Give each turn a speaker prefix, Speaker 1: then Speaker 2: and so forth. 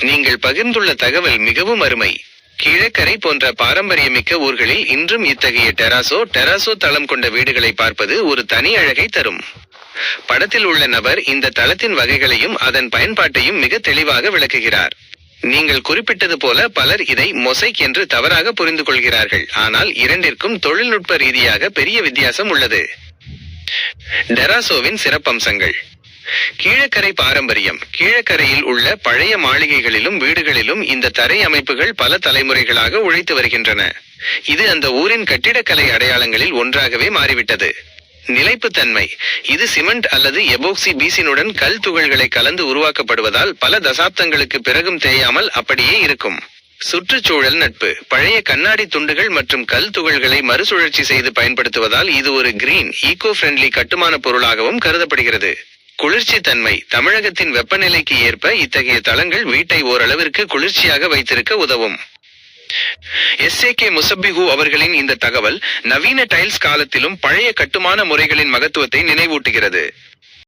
Speaker 1: நீங்கள் பகிர்ந்துள்ள தகவல் மிகவும் அருமை. கீழக்கரை போன்ற பாரம்பரியமிக்க ஊர்களில் இன்றும் இத்தகைய டெராசோ தளம் கொண்ட வீடுகளை பார்ப்பது ஒரு தனி அழகை தரும். படத்தில் உள்ள நபர் இந்த தளத்தின் வகைகளையும் அதன் பயன்பாட்டையும் மிக தெளிவாக விளக்குகிறார். நீங்கள் குறிப்பிட்டது போல பலர் இதை மொசைக் என்று தவறாக புரிந்து கொள்கிறார்கள். ஆனால் இரண்டிற்கும் தொழில்நுட்ப ரீதியாக பெரிய வித்தியாசம் உள்ளது. டெராசோவின் சிறப்பம்சங்கள். கீழக்கரை பாரம்பரியம். கீழக்கரையில் உள்ள பழைய மாளிகைகளிலும் வீடுகளிலும் இந்த தரை அமைப்புகள் பல தலைமுறைகளாக உழைத்து வருகின்றன. இது அந்த ஊரின் கட்டிடக்கலை அடையாளங்களில் ஒன்றாகவே மாறிவிட்டது. நிலைப்புத்தன்மை. இது சிமெண்ட் அல்லது எபோக்சி பீசினுடன் கல் துகள்களை கலந்து உருவாக்கப்படுவதால் பல தசாப்தங்களுக்கு பிறகும் தேயாமல் அப்படியே இருக்கும். சுற்றுச்சூழல் நட்பு. பழைய கண்ணாடி துண்டுகள் மற்றும் கல் துகள்களை மறுசுழற்சி செய்து பயன்படுத்துவதால் இது ஒரு கிரீன் ஈகோ ஃப்ரெண்ட்லி கட்டுமான பொருளாகவும் கருதப்படுகிறது. குளிர்ச்சி தன்மை. தமிழகத்தின் வெப்பநிலைக்கு ஏற்ப இத்தகைய தளங்கள் வீட்டை ஓரளவிற்கு குளிர்ச்சியாக வைத்திருக்க உதவும். SAK முசப்பிஹு அவர்களின் இந்த தகவல் நவீன டைல்ஸ் காலத்திலும் பழைய கட்டுமான முறைகளின் மகத்துவத்தை நினைவூட்டுகிறது.